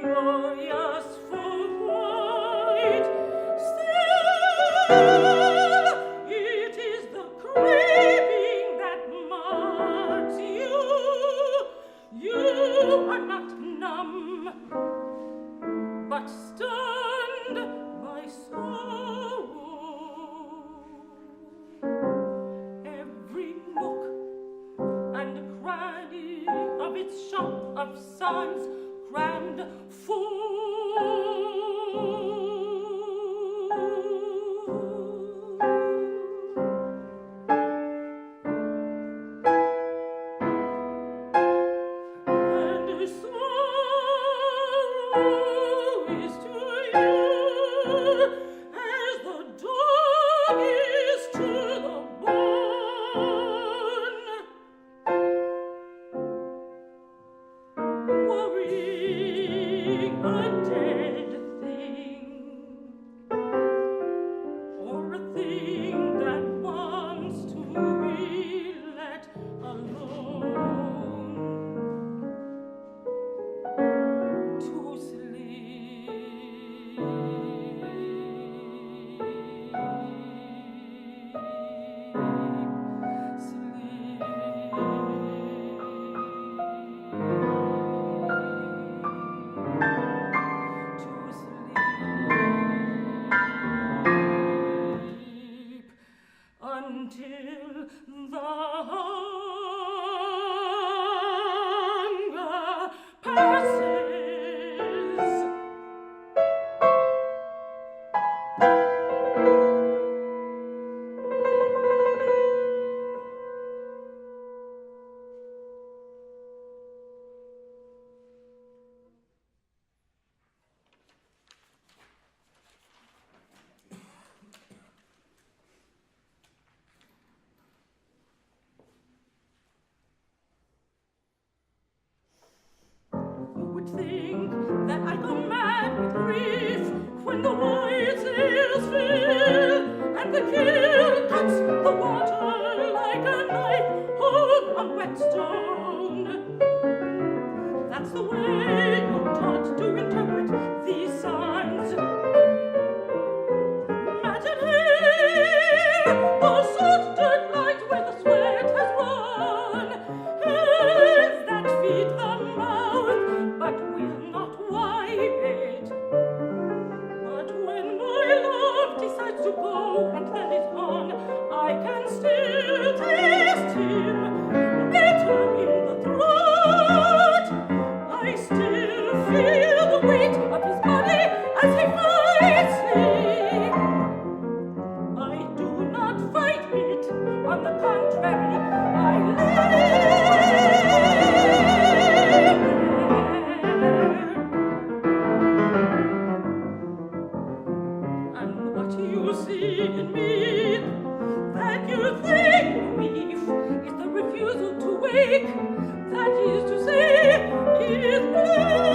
furious for white. Still, it is the craving that marks you. You are not numb, but stunned by sorrow. Every nook and cranny of its shop of sons crammed full. And sorrow is to you as the dog is to the bone. Worrying a dead thing, or a thing that wants to be let alone, to sleep, until the hunger passes. You would think that I go mad with grief when the white sails fill and the keel cuts the water like a knife on a whetstone. That's the way you're taught to interpret these signs. Imagine here the salt dirt light where the sweat has run, hands that feed the mouth but will not wipe it. But when my love decides to go and then is gone, I can still taste him bitter in the throat. I still feel the weight of his body as he fights me. I do not fight it, on the contrary, I live there. And what you see in me, that you think grief is the refusal to wake, that is to say, is bliss.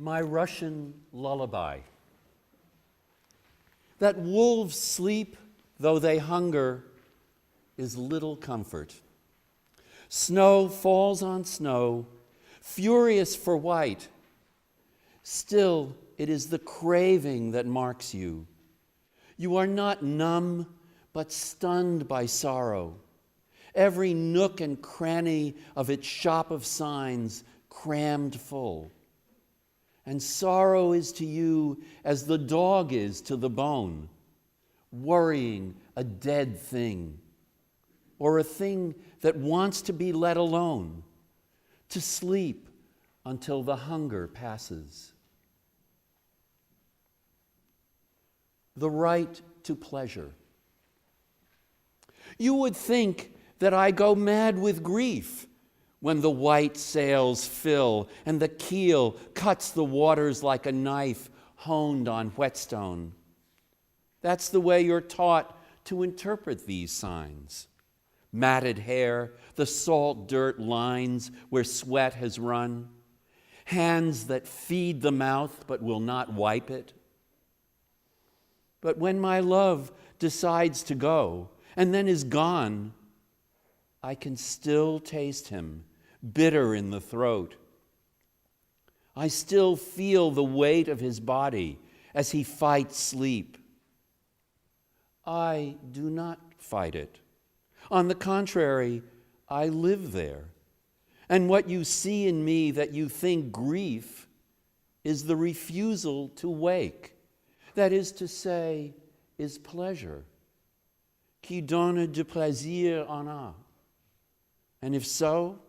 My Russian lullaby. That wolves sleep, though they hunger, is little comfort. Snow falls on snow, furious for white. Still, it is the craving that marks you. You are not numb, but stunned by sorrow. Every nook and cranny of its shop of signs crammed full. And sorrow is to you as the dog is to the bone, worrying a dead thing, or a thing that wants to be let alone, to sleep until the hunger passes. The right to pleasure. You would think that I go mad with grief when the white sails fill and the keel cuts the waters like a knife honed on whetstone. That's the way you're taught to interpret these signs. Matted hair, the salt dirt lines where sweat has run, hands that feed the mouth but will not wipe it. But when my love decides to go and then is gone, I can still taste him, bitter in the throat. I still feel the weight of his body as he fights sleep. I do not fight it. On the contrary, I live there. And what you see in me that you think grief is the refusal to wake. That is to say, is pleasure. Qui donne du plaisir en a. And if so,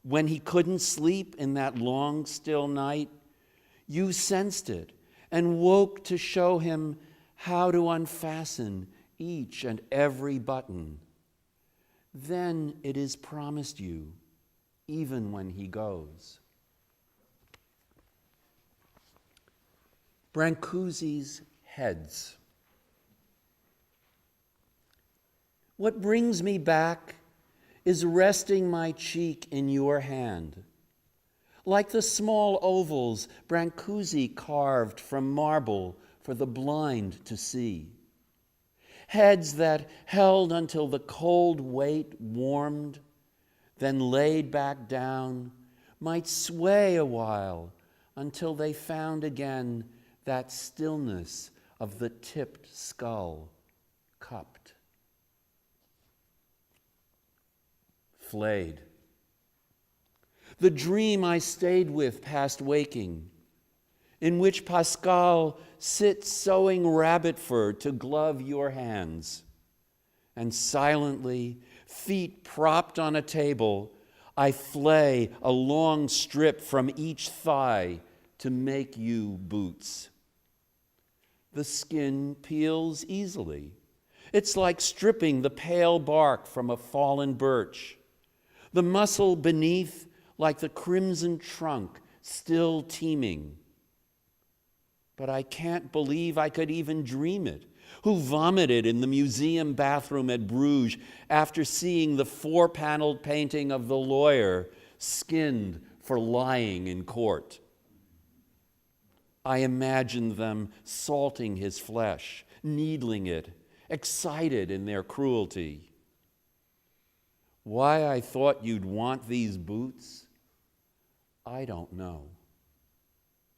when he couldn't sleep in that long, still night, you sensed it and woke to show him how to unfasten each and every button. Then it is promised you, even when he goes. Brancusi's Heads. What brings me back is resting my cheek in your hand, like the small ovals Brancusi carved from marble for the blind to see. Heads that held until the cold weight warmed, then laid back down, might sway a while until they found again that stillness of the tipped skull, cupped. Flayed. The dream I stayed with past waking, in which Pascal sits sewing rabbit fur to glove your hands, and silently, feet propped on a table, I flay a long strip from each thigh to make you boots. The skin peels easily. It's like stripping the pale bark from a fallen birch. The muscle beneath, like the crimson trunk, still teeming. But I can't believe I could even dream it. Who vomited in the museum bathroom at Bruges after seeing the four-paneled painting of the lawyer skinned for lying in court? I imagined them salting his flesh, needling it, excited in their cruelty. Why I thought you'd want these boots, I don't know.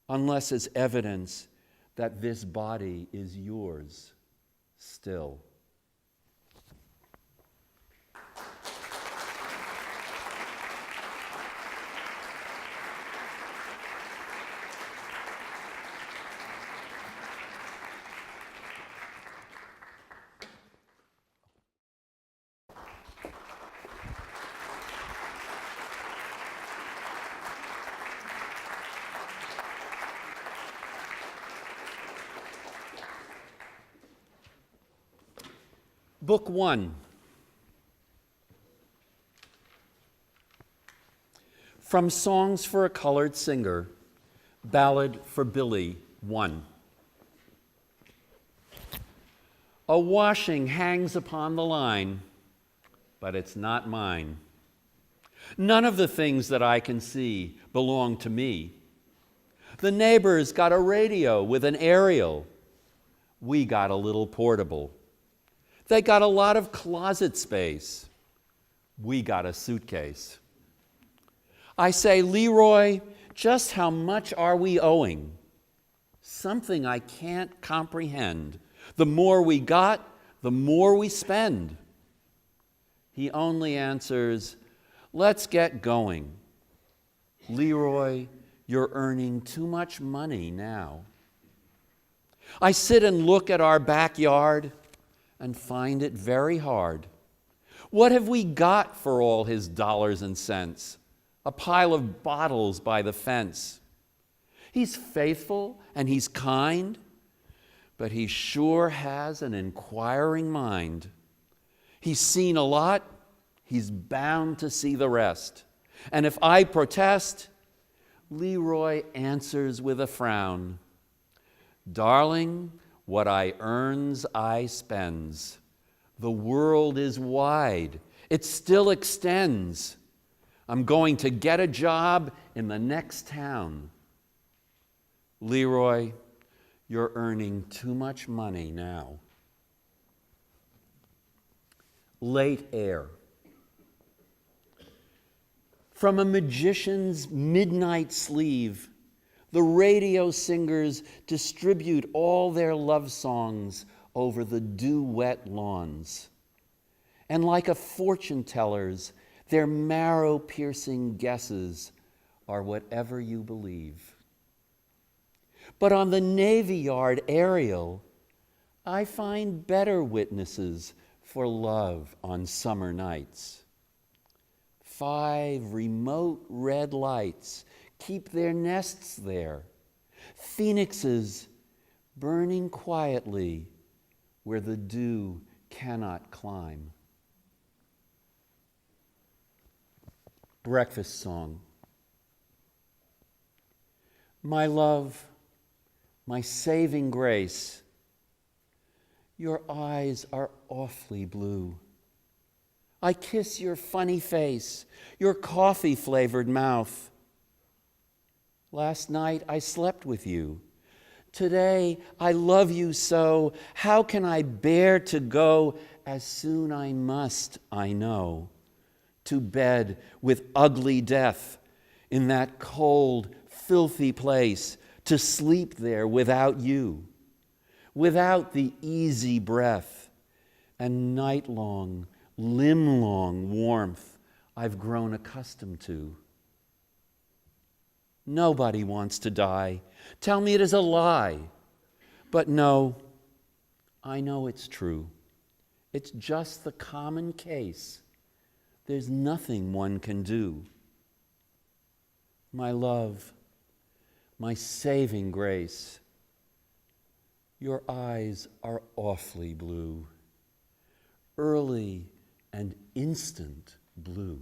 Unless as evidence that this body is yours still. Book 1. From Songs for a Colored Singer, Ballad for Billy 1. A washing hangs upon the line, but it's not mine. None of the things that I can see belong to me. The neighbors got a radio with an aerial. We got a little portable. They got a lot of closet space. We got a suitcase. I say, Leroy, just how much are we owing? Something I can't comprehend. The more we got, the more we spend. He only answers, let's get going. Leroy, you're earning too much money now. I sit and look at our backyard and find it very hard. What have we got for all his dollars and cents? A pile of bottles by the fence. He's faithful and he's kind, but he sure has an inquiring mind. He's seen a lot, he's bound to see the rest. And if I protest, Leroy answers with a frown. Darling, what I earns, I spends. The world is wide, it still extends. I'm going to get a job in the next town. Leroy, you're earning too much money now. Late air. From a magician's midnight sleeve, the radio singers distribute all their love songs over the dew-wet lawns. And like a fortune teller's, their marrow-piercing guesses are whatever you believe. But on the Navy Yard aerial, I find better witnesses for love on summer nights. 5 remote red lights keep their nests there, phoenixes burning quietly where the dew cannot climb. Breakfast song. My love, my saving grace, your eyes are awfully blue. I kiss your funny face, your coffee-flavored mouth. Last night I slept with you. Today I love you so. How can I bear to go? As soon I must, I know, to bed with ugly death in that cold, filthy place, to sleep there without you, without the easy breath and night-long, limb-long warmth I've grown accustomed to. Nobody wants to die. Tell me it is a lie. But no, I know it's true. It's just the common case. There's nothing one can do. My love, my saving grace, your eyes are awfully blue, early and instant blue.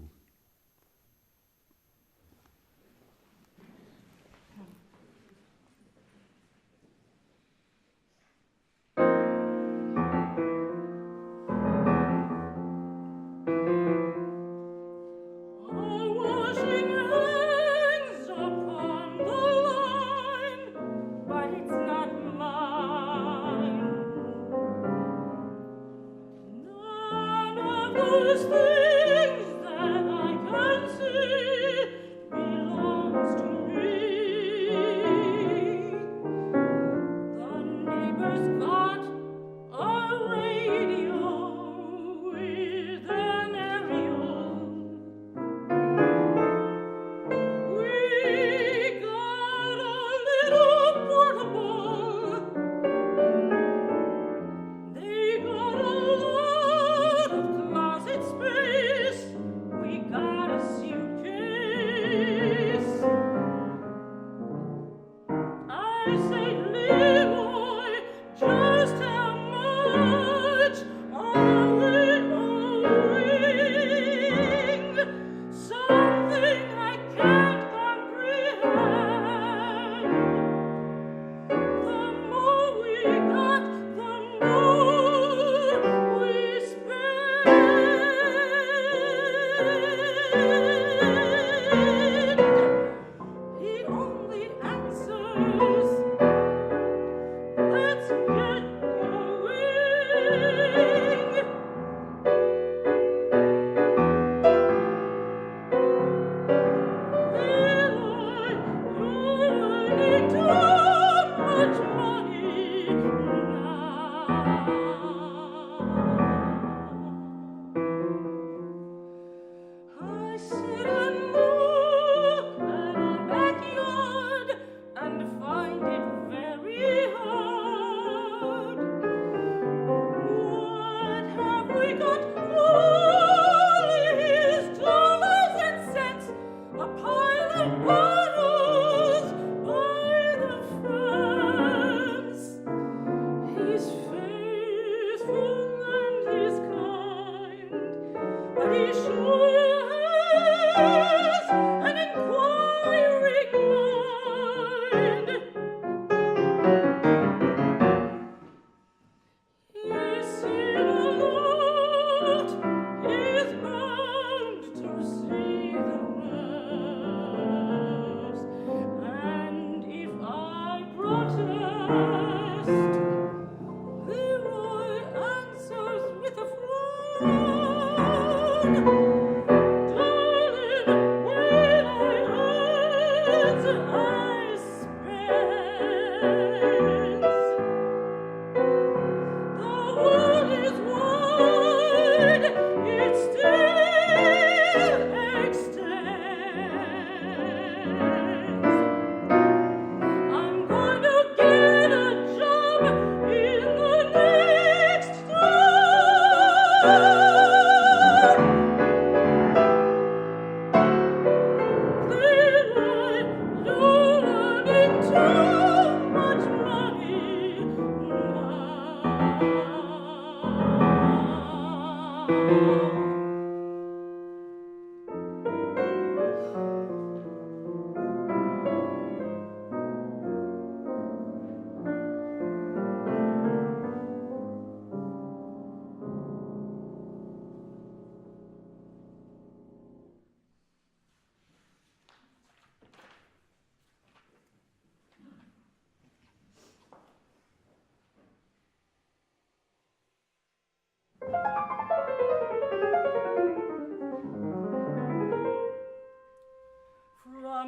From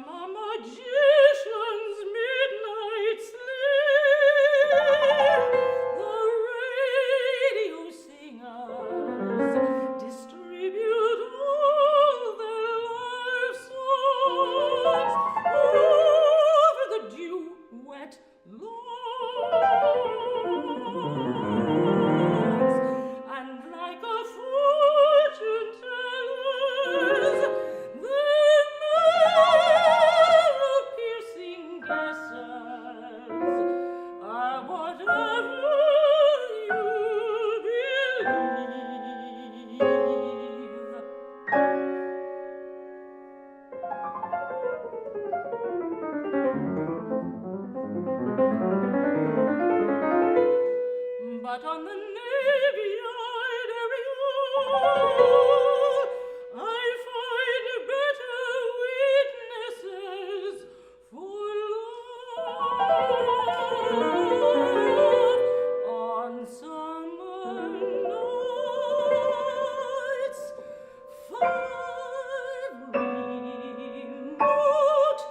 a magician's midnight sleep, the radio singers distribute all their life songs over the dew-wet lawns, and like a fortune teller's, piercing guesses are whatever you believe. But on the Navy Yard aerial, I find better witnesses for love. On summer nights, 5 remote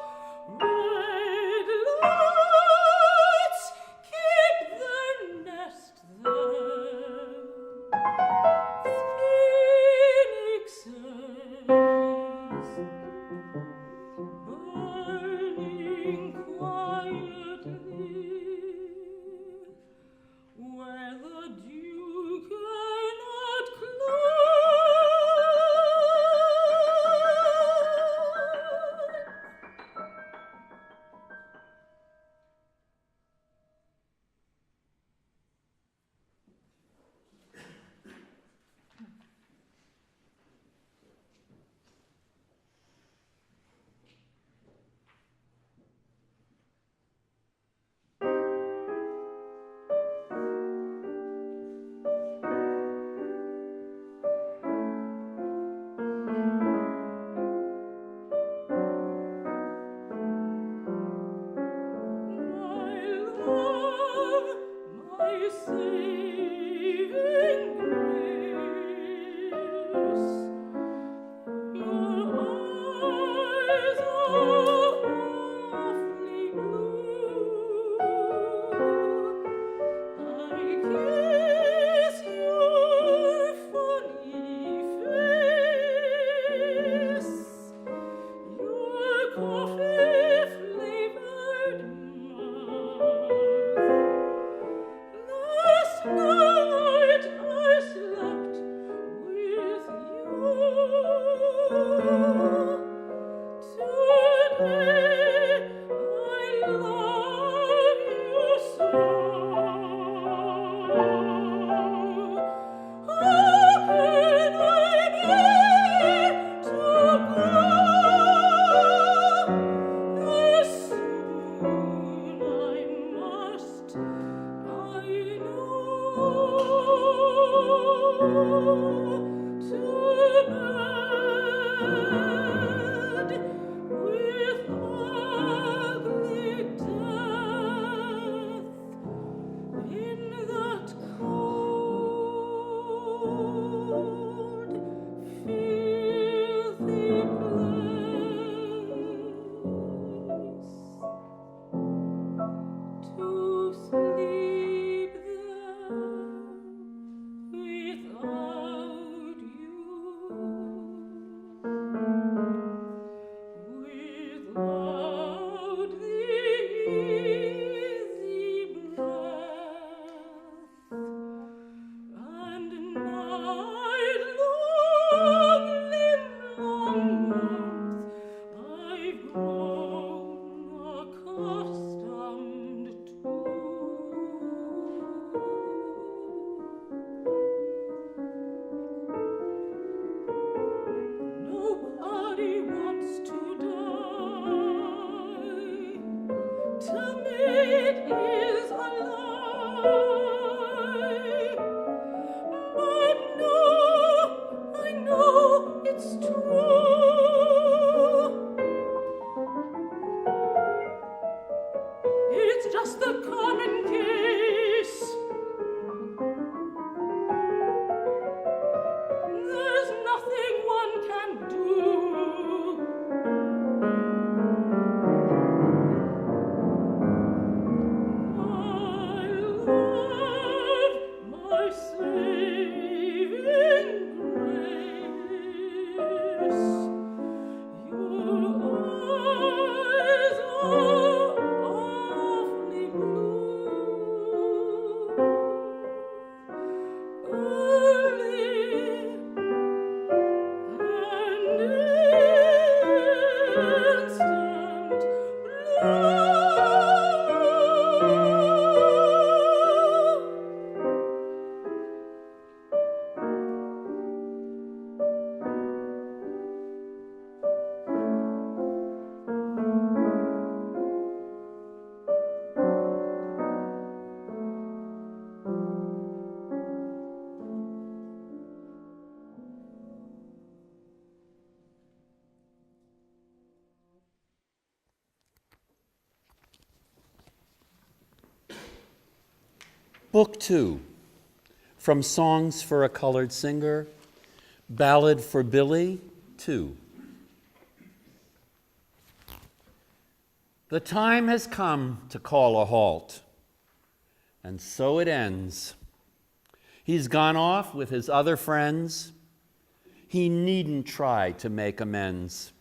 red lights keep their nest there. Phoenixes burning quietly where the dew cannot sleep there without Book 2, From Songs for a Colored Singer, Ballad for Billy 2. The time has come to call a halt, and so it ends. He's gone off with his other friends. He needn't try to make amends.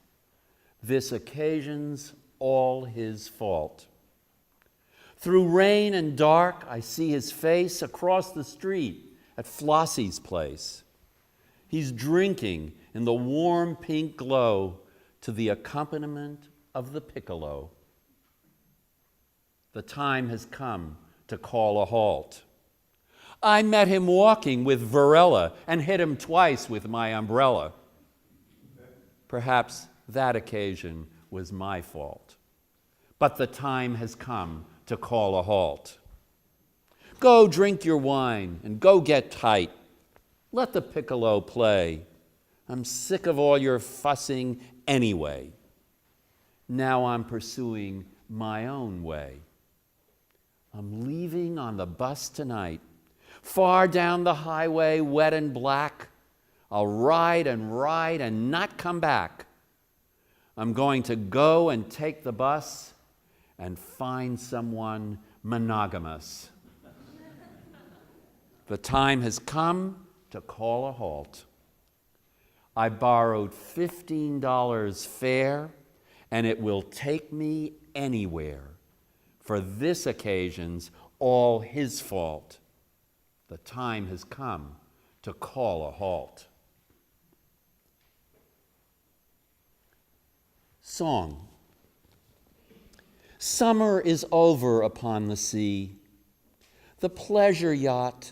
This occasion's all his fault. Through rain and dark, I see his face across the street at Flossie's place. He's drinking in the warm pink glow to the accompaniment of the piccolo. The time has come to call a halt. I met him walking with Varela and hit him twice with my umbrella. Perhaps that occasion was my fault. But the time has come to call a halt. Go drink your wine and go get tight. Let the piccolo play. I'm sick of all your fussing anyway. Now I'm pursuing my own way. I'm leaving on the bus tonight. Far down the highway, wet and black. I'll ride and not come back. I'm going to go and take the bus and find someone monogamous. The time has come to call a halt. I borrowed $15 fare, and it will take me anywhere. For this occasion's all his fault. The time has come to call a halt. Song. Summer is over upon the sea. The pleasure yacht,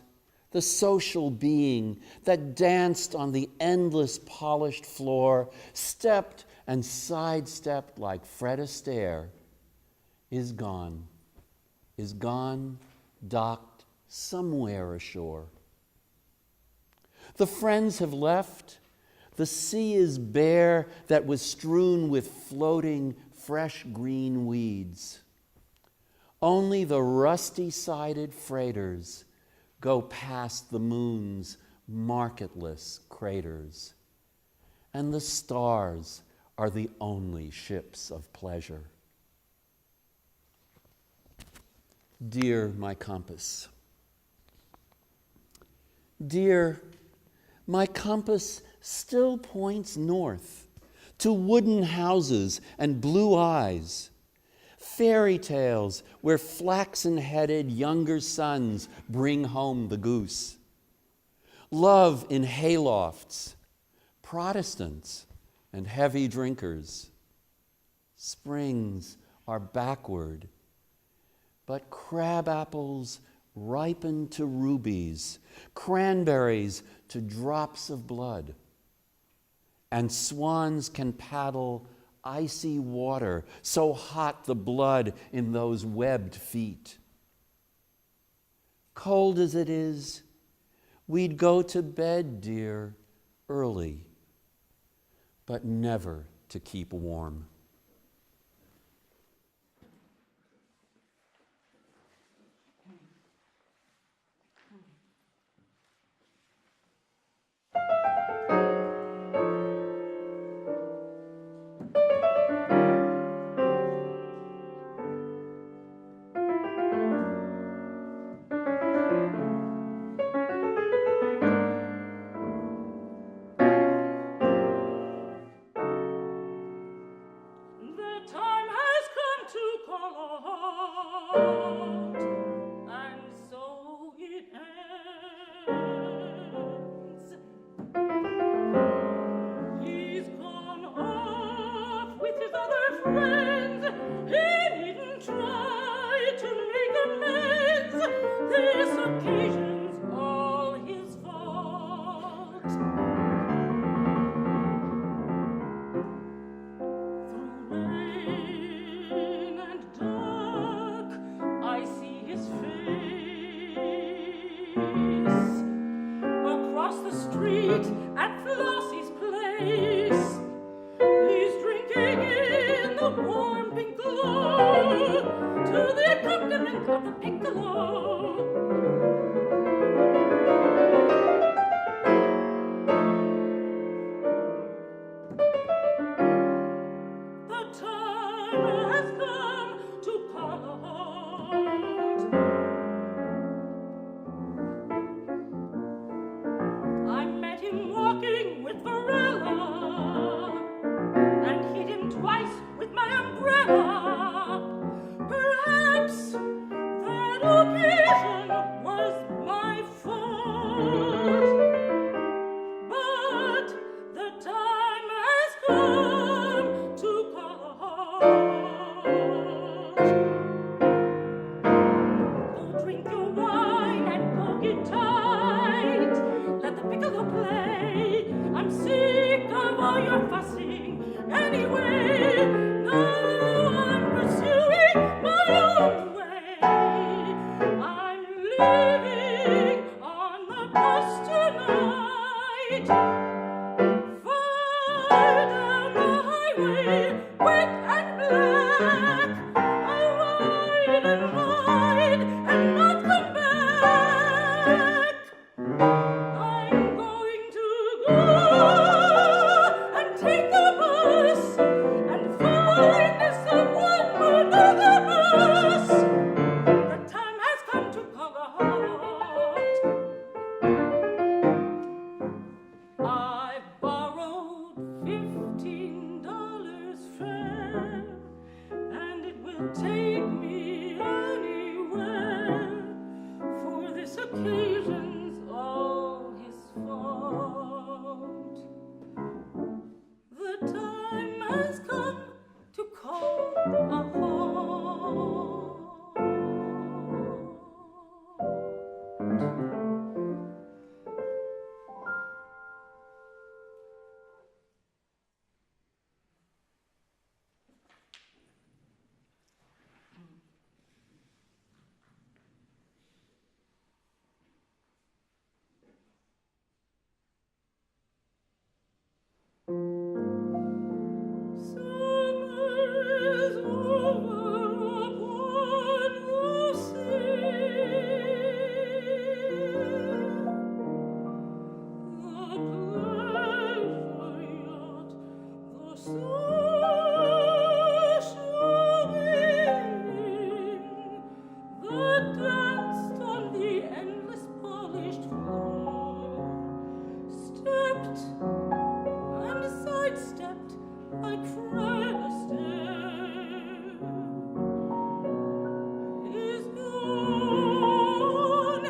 the social being that danced on the endless polished floor, stepped and sidestepped like Fred Astaire, is gone, docked somewhere ashore. The friends have left. The sea is bare that was strewn with floating fresh green weeds. Only the rusty-sided freighters go past the moon's marketless craters, and the stars are the only ships of pleasure. Dear my compass. Dear, my compass still points north to wooden houses and blue eyes, fairy tales where flaxen-headed younger sons bring home the goose, love in haylofts, Protestants and heavy drinkers. Springs are backward, but crab apples ripen to rubies, cranberries to drops of blood, and swans can paddle icy water, so hot the blood in those webbed feet. Cold as it is, we'd go to bed, dear, early, but never to keep warm. To the accompaniment of the piccolo. night. Far down the highway, wet and black, I'll ride and ride and not come back. I'm going to go and take the bus and find someone another bus. The time has come to call a halt. I've borrowed $15 fare, and it will take me anywhere, for this occasion's all his fault. The time has come to call a halt. Summer's over upon the sea. The pleasure yacht, the social wing, that danced on the endless polished floor, stepped and sidestepped like Fred Astaire, is gone,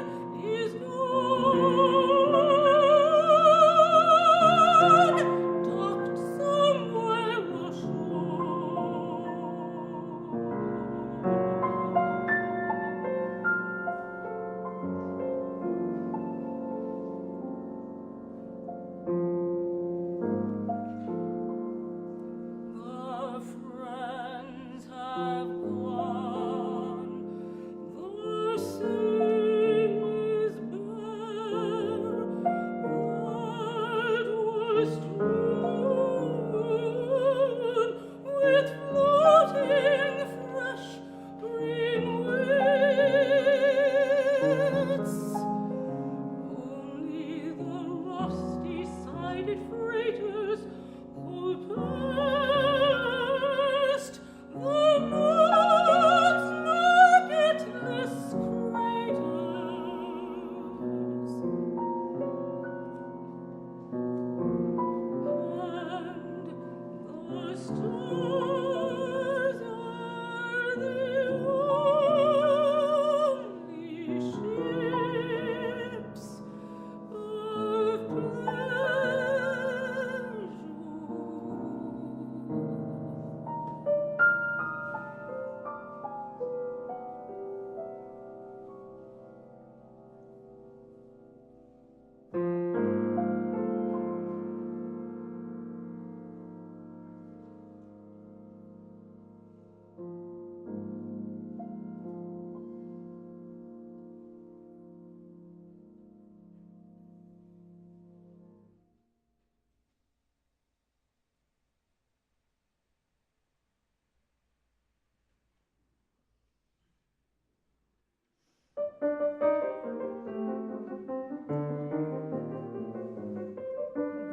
docked somewhere ashore. The friends have gone, the sea is bare, that was strewn with floating fresh green wits. Only the rusty-sided freighters hold fast the moon's marketless craters. And the stars are the only ships of pleasure.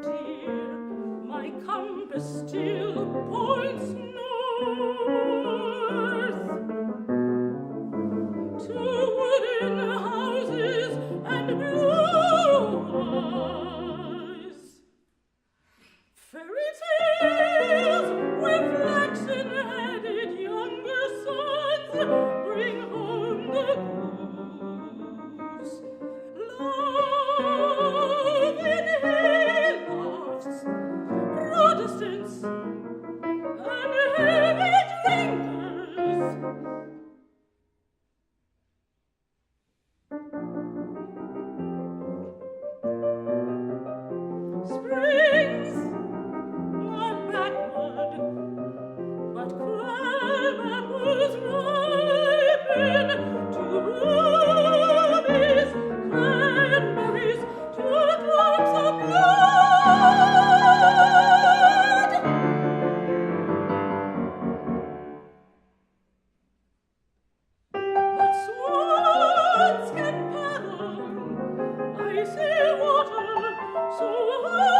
Dear, my compass still points north to wooden houses and blue eyes. Fairy tales where flaxen-headed younger sons bring home the goose. Love in haylofts, Protestants and heavy drinkers. Springs are backward, but crab apples ripen to rubies, cranberries, to drops of blood. you